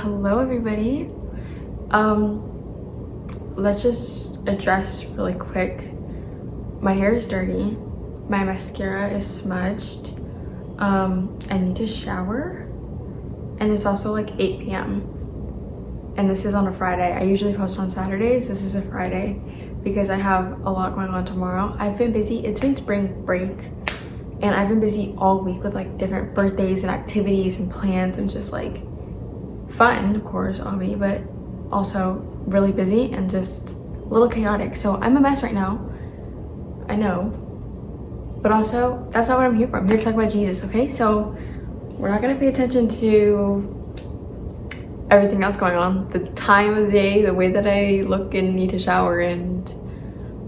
Hello everybody. Let's just address really quick. My hair is dirty. My mascara is smudged. I need to shower. And it's also like 8 p.m. And this is on a Friday. I usually post on Saturdays. This is a Friday because I have a lot going on tomorrow. I've been busy. It's been spring break. And I've been busy all week with like different birthdays and activities and plans and just like fun, of course, on me, but also really busy and just a little chaotic. So I'm a mess right now. I know. But also, that's not what I'm here for. I'm here to talk about Jesus, okay? So we're not gonna pay attention to everything else going on. The time of the day, the way that I look and need to shower, and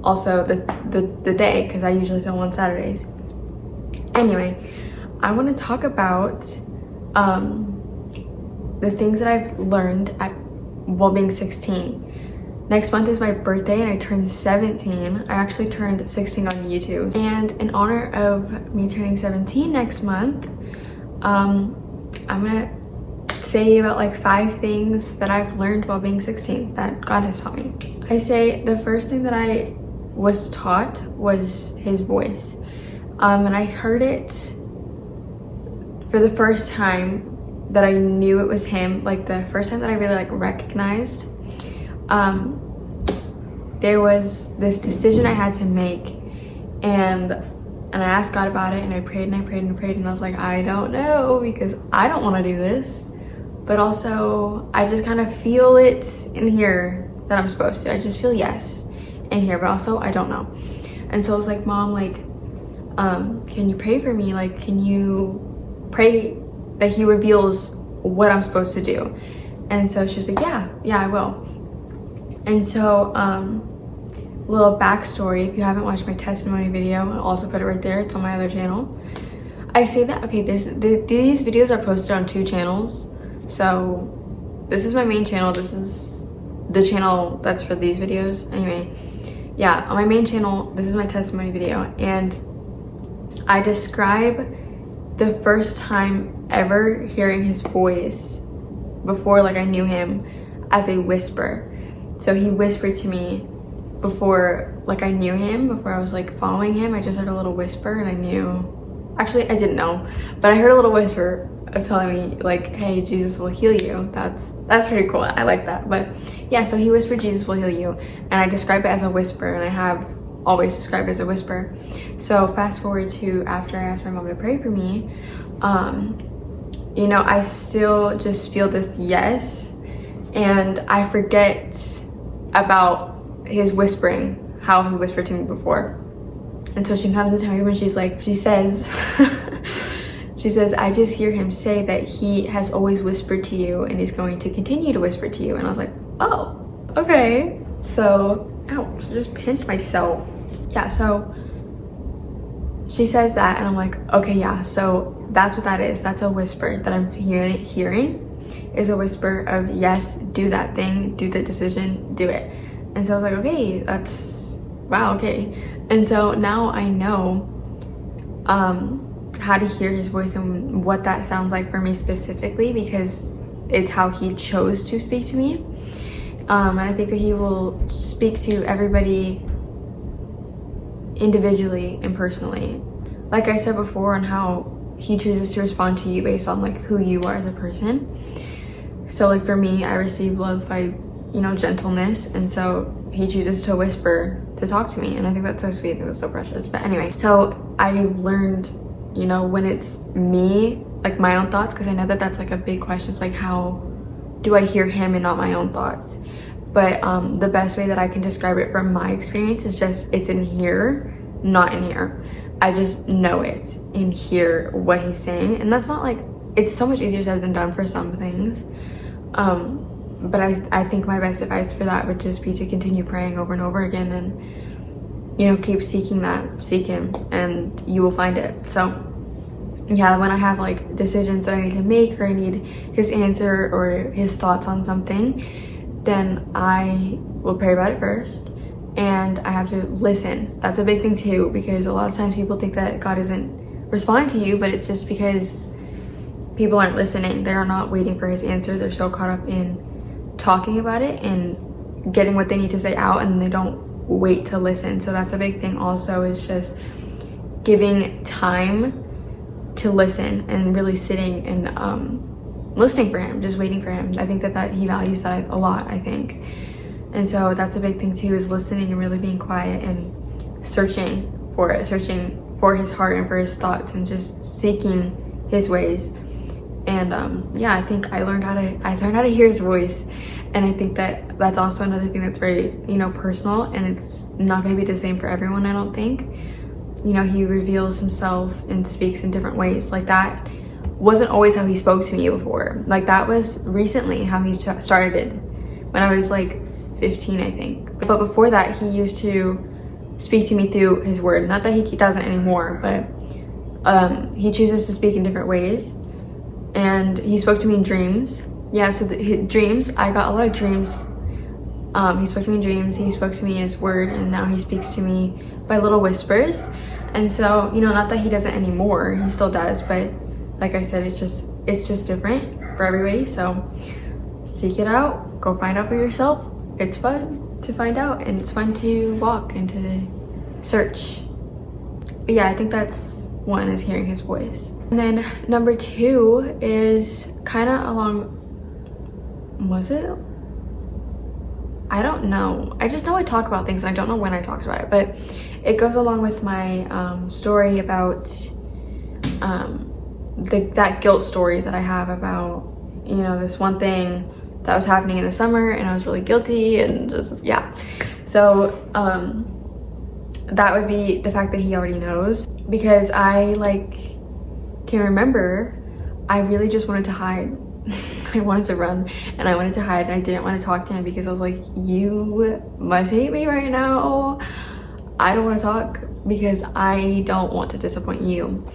also the day, because I usually film on Saturdays. Anyway, I want to talk about the things that I've learned while being 16. Next month is my birthday and I turned 17. I actually turned 16 on YouTube. And in honor of me turning 17 next month, I'm gonna say about like 5 things that I've learned while being 16 that God has taught me. I say the first thing that I was taught was his voice. And I heard it for the first time that I knew it was him, like the first time that I really like recognized. There was this decision I had to make, and I asked God about it, and I prayed and I prayed and I prayed, and I was like, I don't know, because I don't want to do this, but also I just kind of feel it in here that I'm supposed to. I just feel yes in here, but also I don't know. And so I was like, Mom, like, can you pray for me? Like, can you pray that he reveals what I'm supposed to do? And so she's like, yeah, I will. And so, little backstory, if you haven't watched my testimony video, I'll also put it right there. It's on my other channel. I say that, okay, these videos are posted on 2 channels. So this is my main channel. This is the channel that's for these videos. Anyway, yeah, on my main channel, this is my testimony video. And I describe the first time ever hearing his voice before like I knew him as a whisper. So he whispered to me before like I knew him, before I was like following him. I just heard a little whisper and I knew, actually I didn't know, but I heard a little whisper of telling me like, hey, Jesus will heal you. That's pretty cool. I like that. But yeah, so he whispered Jesus will heal you, and I describe it as a whisper, and I have always described it as a whisper. So fast forward to after I asked my mom to pray for me, you know, I still just feel this yes, and I forget about his whispering, how he whispered to me before. And so she comes into my room and she says, she says, I just hear him say that he has always whispered to you and he's going to continue to whisper to you. And I was like, oh, okay. So, ouch, I just pinched myself. Yeah, so she says that and I'm like, okay, yeah, so that's what that is. That's a whisper that I'm hearing is a whisper of yes, do that thing, do the decision, do it. And so I was like, okay, that's, wow, okay. And so now I know how to hear his voice and what that sounds like for me specifically, because it's how he chose to speak to me. And I think that he will speak to everybody individually and personally. Like I said before, on how he chooses to respond to you based on like who you are as a person. So like for me, I receive love by, you know, gentleness, and so he chooses to whisper to talk to me, and I think that's so sweet. I think that's so precious. But anyway, so I learned, you know, when it's me, like my own thoughts, because I know that that's like a big question. It's like, how do I hear him and not my own thoughts? But the best way that I can describe it from my experience is just, it's in here, not in here. I just know it in here, what he's saying. And that's not like, it's so much easier said than done for some things. But I think my best advice for that would just be to continue praying over and over again, and, you know, keep seeking him, and you will find it. So yeah, when I have like decisions that I need to make, or I need his answer or his thoughts on something, then I will pray about it first, and I have to listen. That's a big thing too, because a lot of times people think that God isn't responding to you, but it's just because people aren't listening. They're not waiting for his answer. They're so caught up in talking about it and getting what they need to say out, and they don't wait to listen. So that's a big thing also, is just giving time to listen and really sitting and listening for him, just waiting for him. I think that he values that a lot, I think. And so that's a big thing too, is listening and really being quiet and searching for it, searching for his heart and for his thoughts, and just seeking his ways. And yeah, I think I learned how to hear his voice. And I think that that's also another thing that's very, you know, personal, and it's not going to be the same for everyone, I don't think. You know, he reveals himself and speaks in different ways. Like, that wasn't always how he spoke to me before. Like, that was recently how he started, when I was like 15, I think. But before that, he used to speak to me through his word. Not that he doesn't anymore, but he chooses to speak in different ways. And he spoke to me in dreams. Yeah, so dreams, I got a lot of dreams. He spoke to me in dreams, he spoke to me in his word, and now he speaks to me by little whispers. And so, you know, not that he doesn't anymore, he still does, but like I said, it's just different for everybody. So seek it out, go find out for yourself. It's fun to find out, and it's fun to walk and to search. But yeah, I think that's one, is hearing his voice. And then number 2 is kind of along, was it? I don't know. I just know I talk about things, and I don't know when I talked about it, but it goes along with my story about that guilt story that I have about, you know, this one thing that was happening in the summer, and I was really guilty, and just, yeah. So that would be the fact that he already knows, because I can remember I really just wanted to hide. I wanted to run, and I wanted to hide, and I didn't want to talk to him, because I was like, you must hate me right now. I don't want to talk because I don't want to disappoint you.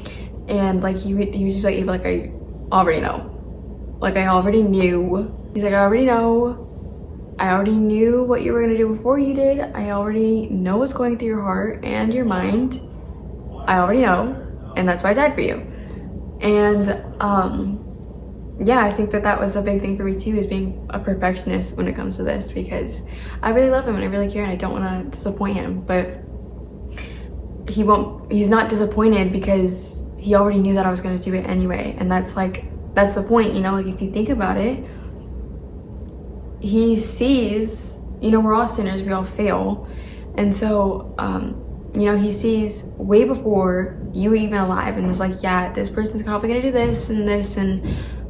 And like he was just like, Ava, like, I already know. Like, I already knew. He's like, I already know. I already knew what you were gonna do before you did. I already know what's going through your heart and your mind. I already know, and that's why I died for you. And yeah, I think that was a big thing for me too, is being a perfectionist when it comes to this, because I really love him and I really care, and I don't want to disappoint him. But he's not disappointed, because he already knew that I was going to do it anyway. And that's the point, you know. Like, if you think about it, he sees, you know, we're all sinners, we all fail. And so you know, he sees way before you were even alive, and was like, yeah, this person's probably gonna do this and this, and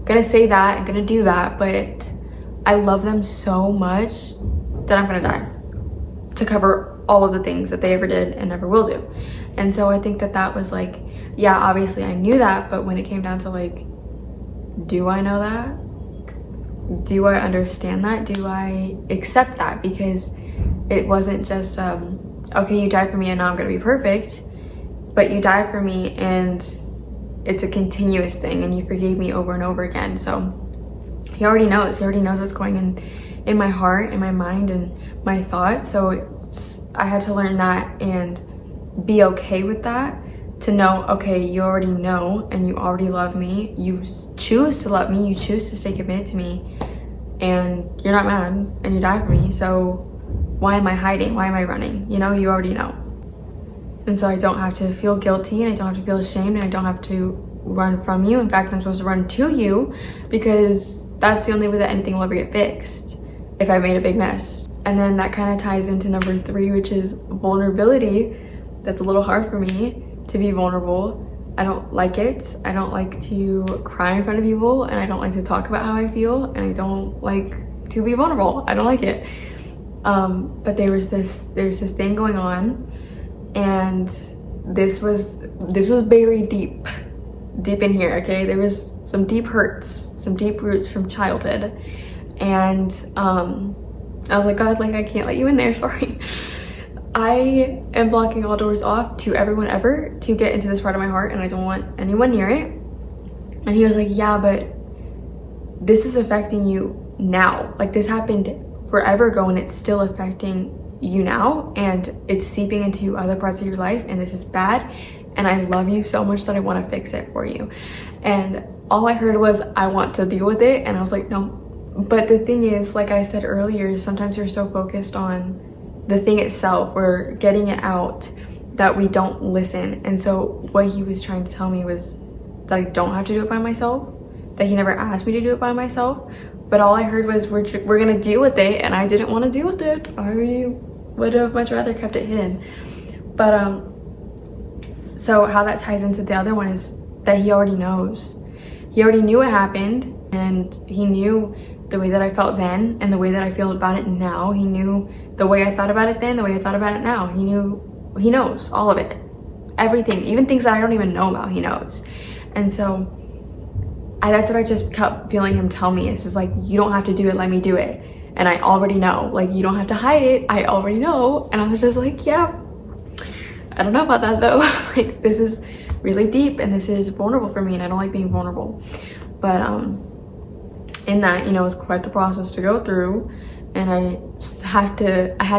gonna say that and gonna do that, but I love them so much that I'm gonna die to cover all of the things that they ever did and never will do. And so I think that was like, yeah, obviously I knew that, but when it came down to like, do I know that? Do I understand that? Do I accept that? Because it wasn't just okay, you died for me and now I'm gonna be perfect, but you died for me and it's a continuous thing, and you forgave me over and over again. So he already knows what's going in my heart, in my mind, and my thoughts. So I had to learn that and be okay with that, to know, okay, you already know, and you already love me, you choose to love me, you choose to stay committed to me, and you're not mad, and you died for me. So why am I hiding? Why am I running? You know, you already know. And so I don't have to feel guilty, and I don't have to feel ashamed, and I don't have to run from you. In fact, I'm supposed to run to you, because that's the only way that anything will ever get fixed, if I made a big mess. And then that kind of ties into number 3, which is vulnerability. That's a little hard for me to be vulnerable. I don't like it. I don't like to cry in front of people, and I don't like to talk about how I feel, and I don't like to be vulnerable. I don't like it. But there's this thing going on, and this was buried deep in here, okay? There was some deep hurts, some deep roots from childhood, and I was like, God, like, I can't let you in there, sorry. I am blocking all doors off to everyone ever to get into this part of my heart, and I don't want anyone near it. And he was like, yeah, but this is affecting you now. Like, this happened forever ago, and it's still affecting you now, and it's seeping into other parts of your life, and this is bad, and I love you so much that I want to fix it for you. And all I heard was, I want to deal with it. And I was like, no. But the thing is, like I said earlier, sometimes you're so focused on the thing itself or getting it out that we don't listen. And so what he was trying to tell me was that I don't have to do it by myself, that he never asked me to do it by myself. But all I heard was, we're gonna deal with it, and I didn't want to deal with it. I would have much rather kept it hidden. But so how that ties into the other one is that he already knows. He already knew what happened, and he knew the way that I felt then and the way that I feel about it now. He knew the way I thought about it then, the way I thought about it now. He knows all of it, everything, even things that I don't even know about, he knows. And so that's what I just kept feeling him tell me. It's just like, you don't have to do it, let me do it. And I already know, like, you don't have to hide it, I already know. And I was just like, yeah, I don't know about that though. Like, this is really deep and this is vulnerable for me, and I don't like being vulnerable. But in that, you know, it's quite the process to go through, and I had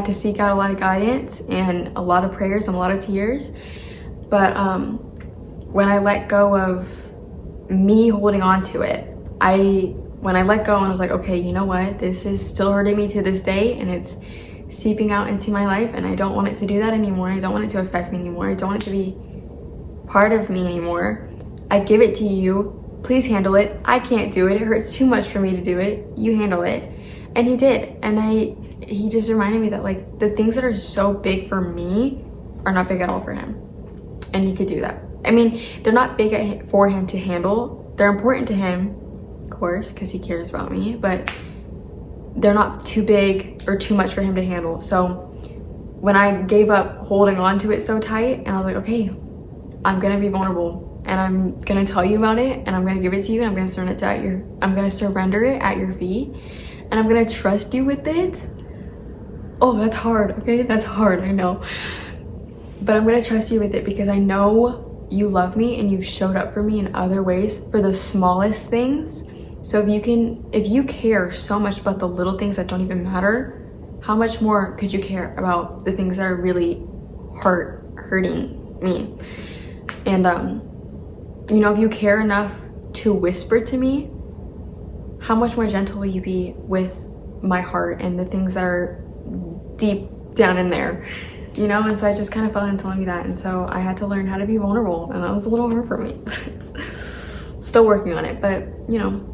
to seek out a lot of guidance and a lot of prayers and a lot of tears. But when I let go of me holding on to it, when I let go and I was like, okay, you know what, this is still hurting me to this day, and it's seeping out into my life, and I don't want it to do that anymore. I don't want it to affect me anymore. I don't want it to be part of me anymore. I give it to you. Please handle it. I can't do it. It hurts too much for me to do it. You handle it. And he did. And he just reminded me that, like, the things that are so big for me are not big at all for him. And he could do that. I mean, they're not big for him to handle. They're important to him, of course, because he cares about me, but they're not too big or too much for him to handle. So when I gave up holding on to it so tight, and I was like, okay, I'm gonna be vulnerable, and I'm gonna tell you about it, and I'm gonna give it to you, and I'm gonna surrender it at your feet, and I'm gonna trust you with it. Oh, that's hard, okay? That's hard, I know. But I'm gonna trust you with it because I know you love me and you've showed up for me in other ways for the smallest things. So if you care so much about the little things that don't even matter, how much more could you care about the things that are really hurting me? And you know, if you care enough to whisper to me, how much more gentle will you be with my heart and the things that are deep down in there, you know? And so I just kind of felt him telling me that, and so I had to learn how to be vulnerable, and that was a little hard for me. Still working on it, but you know,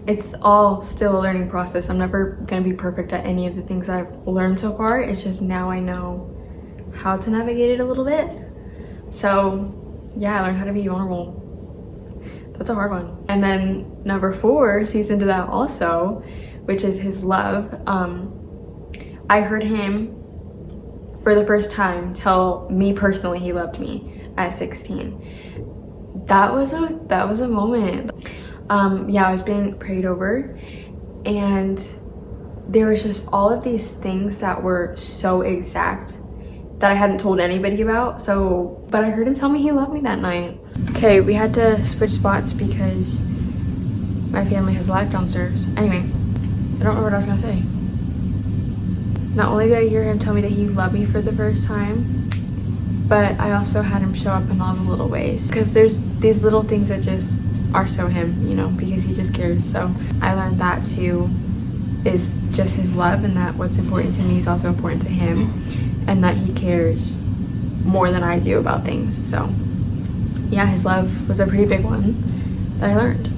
it's all still a learning process. I'm never gonna be perfect at any of the things that I've learned so far. It's just now I know how to navigate it a little bit. So yeah, I learned how to be vulnerable. That's a hard one. And then number 4 seeps into that also, which is his love. I heard him for the first time tell me personally he loved me at 16. That was a moment. Yeah, I was being prayed over, and there was just all of these things that were so exact that I hadn't told anybody about. But I heard him tell me he loved me that night. Okay, we had to switch spots because my family has live downstairs. Anyway, I don't know what I was gonna say. Not only did I hear him tell me that he loved me for the first time, but I also had him show up in all the little ways, because there's these little things that just are so him, you know, because he just cares. So I learned that too is just his love, and that what's important to me is also important to him, and that he cares more than I do about things. So yeah, his love was a pretty big one that I learned.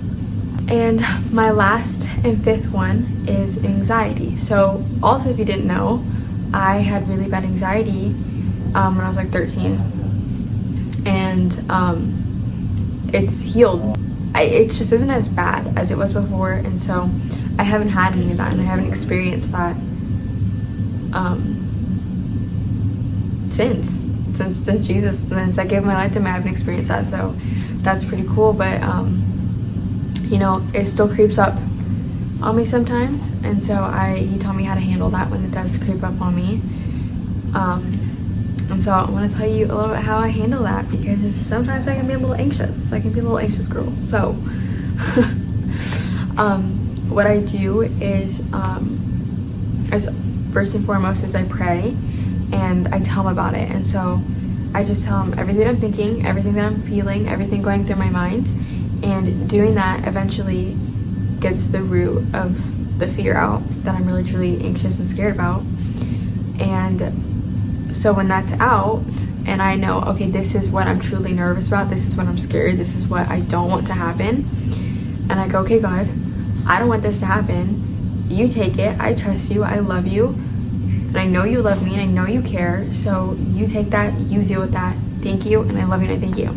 And my last and 5th one is anxiety. So also, if you didn't know, I had really bad anxiety when I was like 13, and it's healed. It just isn't as bad as it was before, and so I haven't had any of that, and I haven't experienced that since Jesus, since I gave my life to him. I haven't experienced that, so that's pretty cool. But you know, it still creeps up on me sometimes, and so he taught me how to handle that when it does creep up on me. And so I want to tell you a little bit how I handle that, because sometimes I can be a little anxious. I can be a little anxious girl. So what I do is as first and foremost is I pray and I tell him about it. And so I just tell him everything I'm thinking, everything that I'm feeling, everything going through my mind, And doing that eventually gets the root of the fear out that I'm really truly anxious and scared about. And so when that's out and I know, okay, this is what I'm truly nervous about, this is what I'm scared, this is what I don't want to happen, and I go, okay, God, I don't want this to happen. You take it. I trust you. I love you. And I know you love me and I know you care. So you take that, you deal with that. Thank you, and I love you and I thank you.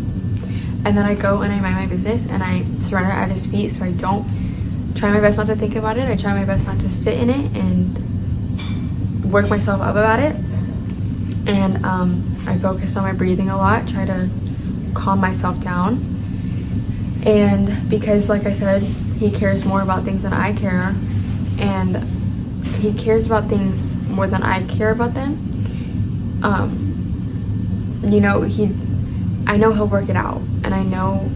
And then I go and I mind my business and I surrender at his feet, so I don't try my best not to think about it. I try my best not to sit in it and work myself up about it. And I focus on my breathing a lot, try to calm myself down. And because, like I said, he cares more about things than I care, and he cares about things more than I care about them. You know, I know he'll work it out, and I know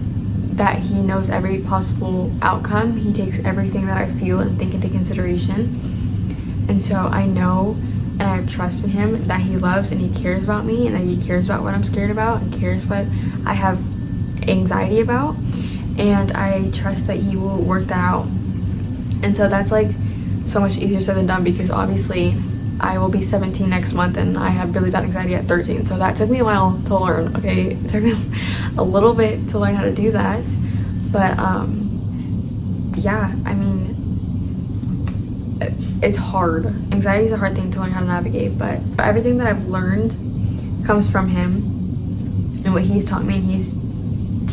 that he knows every possible outcome. He takes everything that I feel and think into consideration. And so I know and I have trust in him that he loves and he cares about me, and that he cares about what I'm scared about and cares what I have anxiety about. And I trust that he will work that out. And so that's like so much easier said than done, because obviously I will be 17 next month and I have really bad anxiety at 13. So that took me a while to learn, okay? It took me a little bit to learn how to do that. But yeah, I mean, it's hard. Anxiety is a hard thing to learn how to navigate, but everything that I've learned comes from him and what he's taught me and he's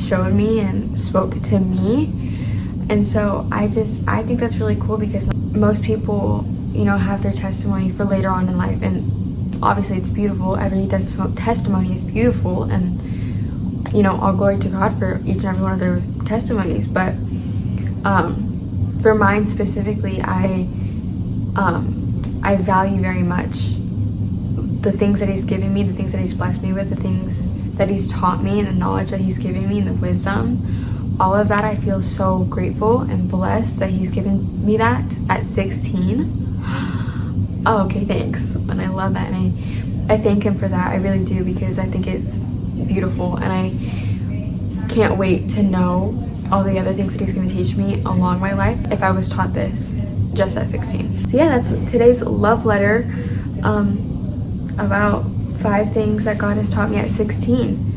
showed me and spoke to me. And so I think that's really cool, because most people, you know, have their testimony for later on in life, and obviously it's beautiful. Every testimony is beautiful, and you know, all glory to God for each and every one of their testimonies. But for mine specifically, I value very much the things that he's given me, the things that he's blessed me with, the things that he's taught me, and the knowledge that he's given me, and the wisdom. All of that, I feel so grateful and blessed that he's given me that at 16. Oh, okay, thanks. And I love that, and I thank him for that. I really do, because I think it's beautiful, and I can't wait to know all the other things that he's going to teach me along my life if I was taught this just at 16. So yeah, that's today's love letter about 5 things that God has taught me at 16.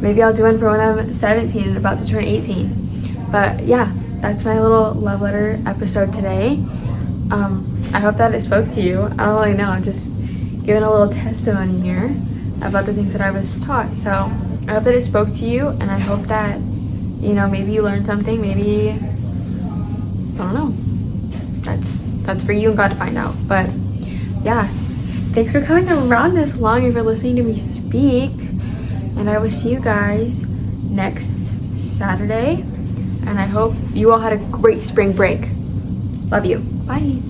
Maybe I'll do one for when I'm 17 and about to turn 18. But yeah, that's my little love letter episode today. I hope that it spoke to you. I don't really know, I'm just giving a little testimony here about the things that I was taught. So I hope that it spoke to you, and I hope that, you know, maybe you learned something, maybe, I don't know. That's for you and God to find out. But yeah, thanks for coming around this long and for listening to me speak. And I will see you guys next Saturday. And I hope you all had a great spring break. Love you. Bye.